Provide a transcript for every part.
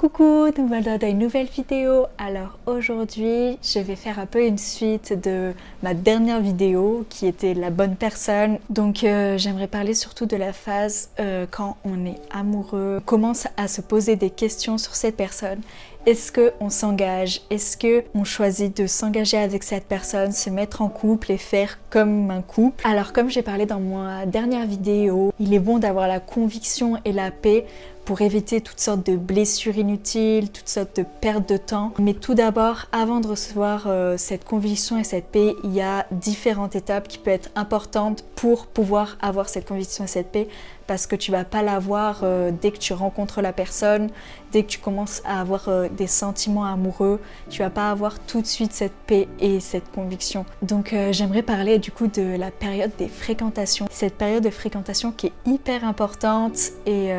Coucou, nous voilà dans une nouvelle vidéo. Alors aujourd'hui, je vais faire un peu une suite de ma dernière vidéo qui était la bonne personne. Donc j'aimerais parler surtout de la phase quand on est amoureux, on commence à se poser des questions sur cette personne. Est-ce qu'on s'engage? Est-ce qu'on choisit de s'engager avec cette personne, se mettre en couple et faire comme un couple? Alors comme j'ai parlé dans ma dernière vidéo, il est bon d'avoir la conviction et la paix pour éviter toutes sortes de blessures inutiles, toutes sortes de pertes de temps. Mais tout d'abord, avant de recevoir cette conviction et cette paix, il y a différentes étapes qui peuvent être importantes pour pouvoir avoir cette conviction et cette paix, parce que tu vas pas l'avoir dès que tu rencontres la personne, dès que tu commences à avoir des sentiments amoureux, tu vas pas avoir tout de suite cette paix et cette conviction. Donc j'aimerais parler du coup de la période des fréquentations. Cette période de fréquentation qui est hyper importante et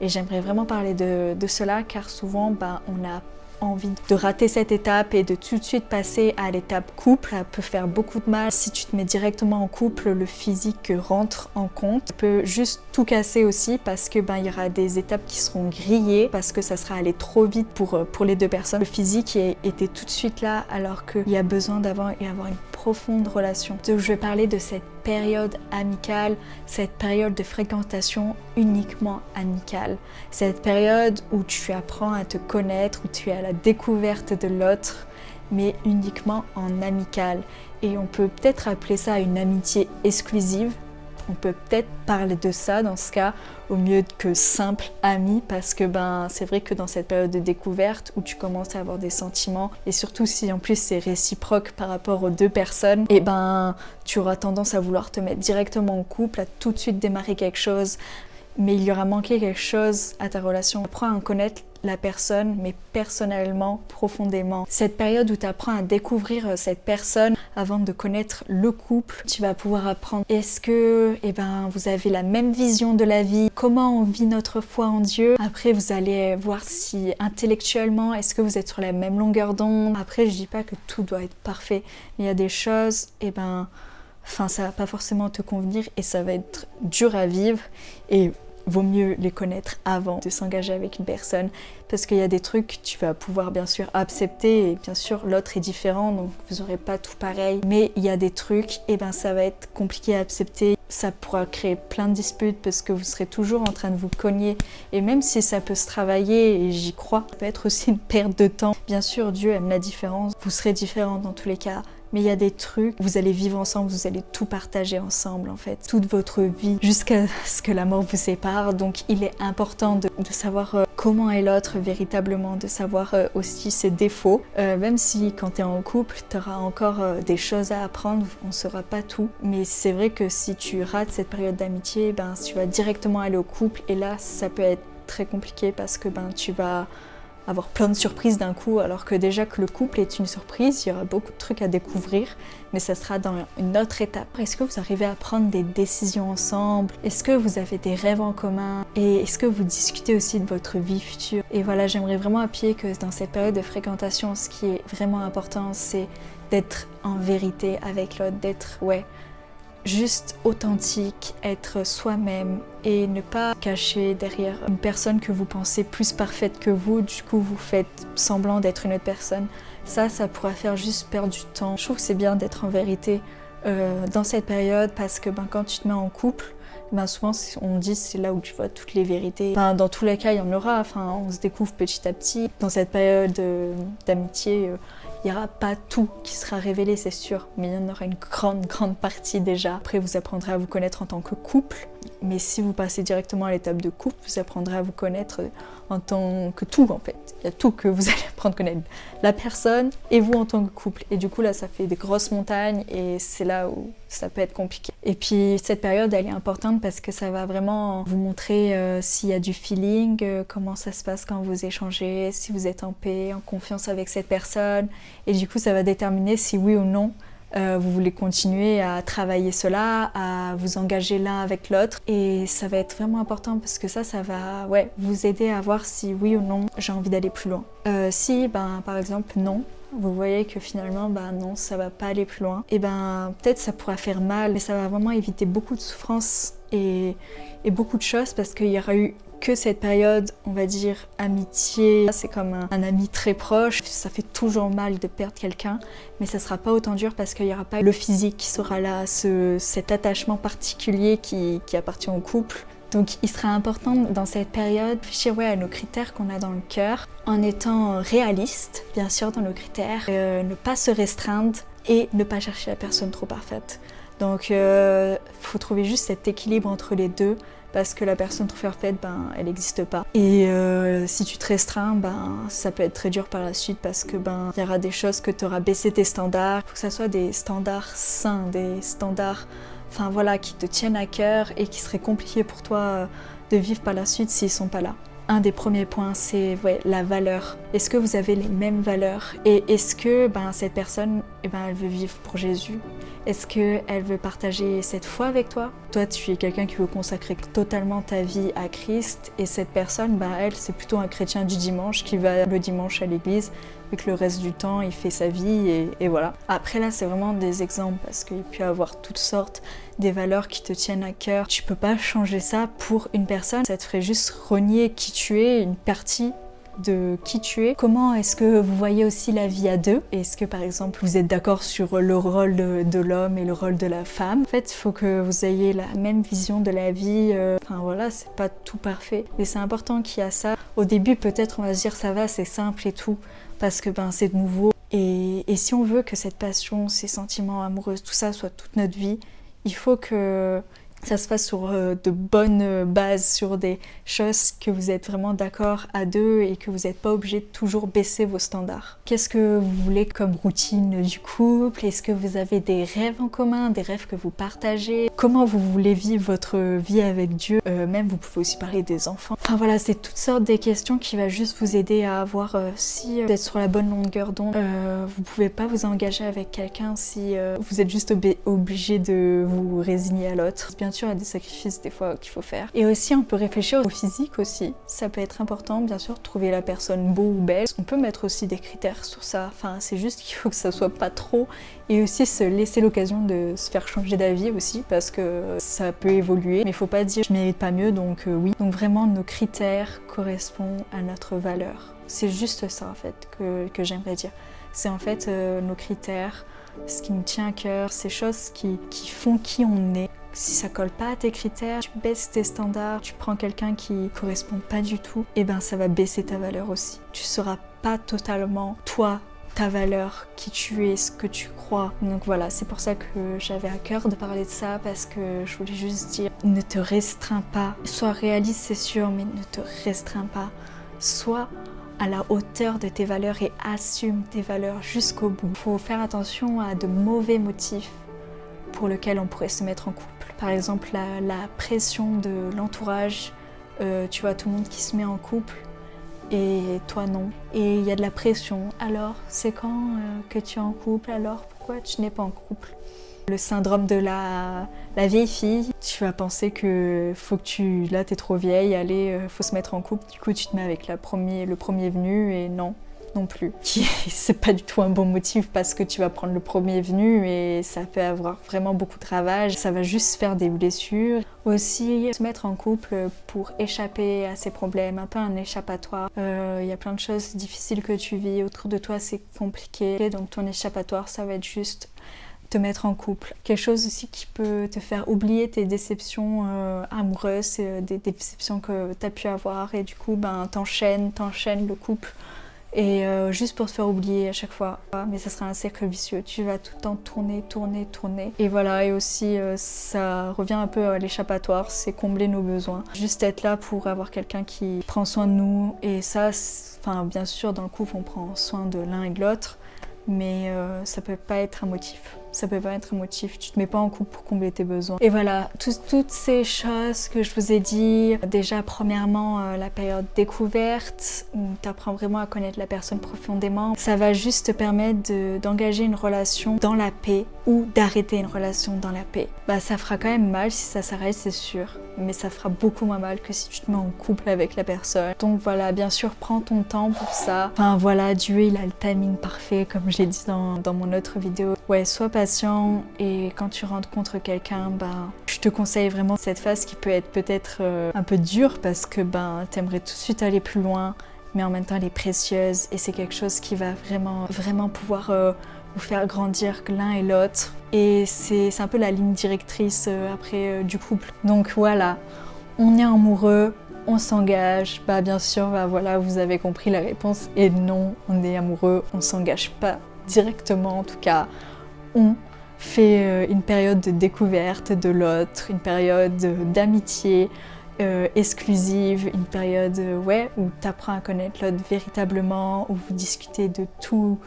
j'aimerais vraiment parler de cela, car souvent on a envie de rater cette étape et de tout de suite passer à l'étape couple. Ça peut faire beaucoup de mal. Si tu te mets directement en couple, le physique rentre en compte. Tu peux juste tout casser aussi, parce que il y aura des étapes qui seront grillées, parce que ça sera allé trop vite pour les deux personnes. Le physique était tout de suite là, alors qu'il y a besoin d'avoir une profonde relation. Donc je vais parler de cette période amicale, cette période de fréquentation uniquement amicale. Cette période où tu apprends à te connaître, où tu es à la découverte de l'autre, mais uniquement en amical. Et on peut peut-être appeler ça une amitié exclusive. On peut peut-être parler de ça dans ce cas, au mieux que simple ami, parce que c'est vrai que dans cette période de découverte où tu commences à avoir des sentiments, et surtout si en plus c'est réciproque par rapport aux deux personnes, et tu auras tendance à vouloir te mettre directement en couple, à tout de suite démarrer quelque chose, mais il y aura manqué quelque chose à ta relation. Apprends à connaître la personne, mais personnellement, profondément. Cette période où tu apprends à découvrir cette personne avant de connaître le couple, tu vas pouvoir apprendre est-ce que vous avez la même vision de la vie, comment on vit notre foi en Dieu. Après vous allez voir si intellectuellement est-ce que vous êtes sur la même longueur d'onde. Après je dis pas que tout doit être parfait, mais il y a des choses ça va pas forcément te convenir et ça va être dur à vivre, et vaut mieux les connaître avant de s'engager avec une personne, parce qu'il y a des trucs que tu vas pouvoir bien sûr accepter, et bien sûr l'autre est différent, donc vous n'aurez pas tout pareil, mais il y a des trucs, ça va être compliqué à accepter. Ça pourra créer plein de disputes parce que vous serez toujours en train de vous cogner, et même si ça peut se travailler, et j'y crois, ça peut être aussi une perte de temps. Bien sûr Dieu aime la différence, vous serez différents dans tous les cas, mais il y a des trucs, vous allez vivre ensemble, vous allez tout partager ensemble en fait, toute votre vie, jusqu'à ce que la mort vous sépare. Donc il est important de savoir comment est l'autre véritablement, de savoir aussi ses défauts. Même si quand tu es en couple, tu auras encore des choses à apprendre, on ne saura pas tout. Mais c'est vrai que si tu rates cette période d'amitié, tu vas directement aller au couple, et là ça peut être très compliqué, parce que tu vas avoir plein de surprises d'un coup, alors que déjà que le couple est une surprise, il y aura beaucoup de trucs à découvrir, mais ça sera dans une autre étape. Est-ce que vous arrivez à prendre des décisions ensemble? Est-ce que vous avez des rêves en commun? Et est-ce que vous discutez aussi de votre vie future? Et voilà, j'aimerais vraiment appuyer que dans cette période de fréquentation, ce qui est vraiment important, c'est d'être en vérité avec l'autre, d'être, juste authentique, être soi-même, et ne pas cacher derrière une personne que vous pensez plus parfaite que vous. Du coup vous faites semblant d'être une autre personne. Ça pourra faire juste perdre du temps. Je trouve que c'est bien d'être en vérité dans cette période, parce que quand tu te mets en couple, souvent on dit c'est là où tu vois toutes les vérités. Dans tous les cas il y en aura, on se découvre petit à petit. Dans cette période d'amitié, il n'y aura pas tout qui sera révélé, c'est sûr, mais il y en aura une grande partie déjà. Après vous apprendrez à vous connaître en tant que couple, mais si vous passez directement à l'étape de couple, vous apprendrez à vous connaître en tant que tout en fait. Il y a tout que vous allez apprendre à connaître, la personne et vous en tant que couple. Et du coup là ça fait des grosses montagnes, et c'est là où ça peut être compliqué. Et puis cette période elle est importante parce que ça va vraiment vous montrer s'il y a du feeling, comment ça se passe quand vous échangez, si vous êtes en paix, en confiance avec cette personne. Et du coup ça va déterminer si oui ou non vous voulez continuer à travailler cela, à vous engager l'un avec l'autre. Et ça va être vraiment important, parce que ça va vous aider à voir si oui ou non j'ai envie d'aller plus loin. Si par exemple non, vous voyez que finalement non, ça va pas aller plus loin, et peut-être ça pourra faire mal, mais ça va vraiment éviter beaucoup de souffrance et beaucoup de choses, parce qu'il y aura eu que cette période, on va dire amitié, c'est comme un ami très proche. Ça fait toujours mal de perdre quelqu'un, mais ça sera pas autant dur parce qu'il n'y aura pas le physique qui sera là, cet attachement particulier qui appartient au couple. Donc il sera important dans cette période de réfléchir à nos critères qu'on a dans le cœur, en étant réaliste, bien sûr, dans nos critères, ne pas se restreindre et ne pas chercher la personne trop parfaite. Donc faut trouver juste cet équilibre entre les deux, parce que la personne trop parfaite, elle n'existe pas. Et si tu te restreins, ça peut être très dur par la suite, parce que il y aura des choses que tu auras baissé tes standards. Il faut que ça soit des standards sains, des standards qui te tiennent à cœur et qui seraient compliqués pour toi de vivre par la suite s'ils sont pas là. Un des premiers points, c'est la valeur. Est-ce que vous avez les mêmes valeurs? Et est-ce que cette personne, elle veut vivre pour Jésus? Est-ce qu'elle veut partager cette foi avec toi? Toi, tu es quelqu'un qui veut consacrer totalement ta vie à Christ, et cette personne, elle, c'est plutôt un chrétien du dimanche qui va le dimanche à l'église, et que le reste du temps, il fait sa vie, et voilà. Après là, c'est vraiment des exemples, parce qu'il peut y avoir toutes sortes des valeurs qui te tiennent à cœur. Tu peux pas changer ça pour une personne, ça te ferait juste renier qui tu es, une partie de qui tu es. Comment est-ce que vous voyez aussi la vie à deux? Est-ce que par exemple vous êtes d'accord sur le rôle de l'homme et le rôle de la femme? En fait, il faut que vous ayez la même vision de la vie. C'est pas tout parfait, mais c'est important qu'il y a ça. Au début, peut-être on va se dire ça va, c'est simple et tout, parce que c'est nouveau. Et si on veut que cette passion, ces sentiments amoureux, tout ça soit toute notre vie, il faut que ça se fasse sur de bonnes bases, sur des choses que vous êtes vraiment d'accord à deux et que vous n'êtes pas obligé de toujours baisser vos standards. Qu'est-ce que vous voulez comme routine du couple? Est-ce que vous avez des rêves en commun, des rêves que vous partagez? Comment vous voulez vivre votre vie avec Dieu? Même vous pouvez aussi parler des enfants. C'est toutes sortes de questions qui vont juste vous aider à voir si vous êtes sur la bonne longueur d'onde. Vous pouvez pas vous engager avec quelqu'un si vous êtes juste obligé de vous résigner à l'autre. Bien sûr, il y a des sacrifices des fois qu'il faut faire. Et aussi, on peut réfléchir au physique aussi. Ça peut être important, bien sûr, de trouver la personne beau ou belle. On peut mettre aussi des critères sur ça. C'est juste qu'il faut que ça soit pas trop. Et aussi se laisser l'occasion de se faire changer d'avis aussi, parce que ça peut évoluer. Mais il faut pas dire je mérite pas mieux, donc oui. Donc vraiment, nos critères correspondent à notre valeur. C'est juste ça en fait que j'aimerais dire. C'est en fait nos critères, ce qui nous tient à cœur, ces choses qui font qui on est. Si ça colle pas à tes critères, tu baisses tes standards, tu prends quelqu'un qui correspond pas du tout, ça va baisser ta valeur aussi. Tu seras pas totalement toi, ta valeur, qui tu es, ce que tu crois. Donc voilà, c'est pour ça que j'avais à cœur de parler de ça, parce que je voulais juste dire, ne te restreins pas. Sois réaliste, c'est sûr, mais ne te restreins pas. Sois à la hauteur de tes valeurs et assume tes valeurs jusqu'au bout. Il faut faire attention à de mauvais motifs pour lesquels on pourrait se mettre en couple. Par exemple, la pression de l'entourage, tu vois tout le monde qui se met en couple et toi non. Et il y a de la pression. Alors, c'est quand que tu es en couple? Alors, pourquoi tu n'es pas en couple? Le syndrome de la vieille fille, tu vas penser que faut que là t'es trop vieille, allez, faut se mettre en couple. Du coup, tu te mets avec le premier venu, et non plus. C'est pas du tout un bon motif, parce que tu vas prendre le premier venu et ça peut avoir vraiment beaucoup de ravages. Ça va juste faire des blessures. Aussi, se mettre en couple pour échapper à ces problèmes, un peu un échappatoire. Il y a plein de choses difficiles que tu vis autour de toi, c'est compliqué. Donc ton échappatoire, ça va être juste te mettre en couple. Quelque chose aussi qui peut te faire oublier tes déceptions amoureuses, des déceptions que tu as pu avoir, et du coup t'enchaînes le couple, et juste pour te faire oublier à chaque fois. Mais ça sera un cercle vicieux, tu vas tout le temps tourner, et voilà. Et aussi ça revient un peu à l'échappatoire, c'est combler nos besoins, juste être là pour avoir quelqu'un qui prend soin de nous. Et ça, bien sûr, dans le couple on prend soin de l'un et de l'autre, mais ça peut pas être un motif. Ça peut pas être un motif, tu te mets pas en couple pour combler tes besoins. Et voilà, toutes ces choses que je vous ai dit. Déjà, premièrement, la période découverte, où tu apprends vraiment à connaître la personne profondément. Ça va juste te permettre d'engager une relation dans la paix, ou d'arrêter une relation dans la paix. Ça fera quand même mal si ça s'arrête, c'est sûr, mais ça fera beaucoup moins mal que si tu te mets en couple avec la personne. Donc voilà, bien sûr, prends ton temps pour ça. Voilà, Dieu, il a le timing parfait, comme j'ai dit dans mon autre vidéo. Ouais, sois patient, et quand tu rencontres quelqu'un, tu je te conseille vraiment cette phase qui peut être peut-être un peu dure parce que t'aimerais tout de suite aller plus loin, mais en même temps elle est précieuse et c'est quelque chose qui va vraiment pouvoir vous faire grandir l'un et l'autre. Et c'est un peu la ligne directrice après du couple. Donc voilà, on est amoureux, on s'engage. Bien sûr, voilà, vous avez compris la réponse est non, on est amoureux, on s'engage pas directement en tout cas. On fait une période de découverte de l'autre, une période d'amitié exclusive, une période où tu apprends à connaître l'autre véritablement, où vous discutez de tout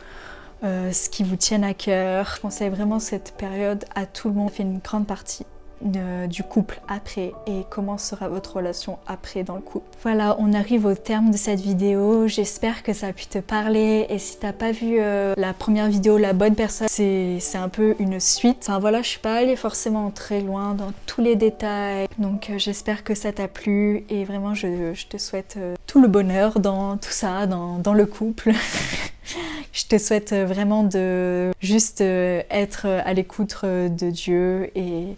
ce qui vous tient à cœur. Je conseille vraiment cette période à tout le monde. On fait une grande partie du couple après et comment sera votre relation après dans le couple. Voilà, on arrive au terme de cette vidéo. J'espère que ça a pu te parler et si t'as pas vu la première vidéo, la bonne personne, c'est un peu une suite. Enfin voilà, je suis pas allée forcément très loin dans tous les détails. Donc j'espère que ça t'a plu et vraiment je te souhaite tout le bonheur dans tout ça, dans le couple. Je te souhaite vraiment de juste être à l'écoute de Dieu et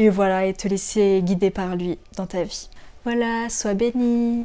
voilà, et te laisser guider par lui dans ta vie. Voilà, sois bénie.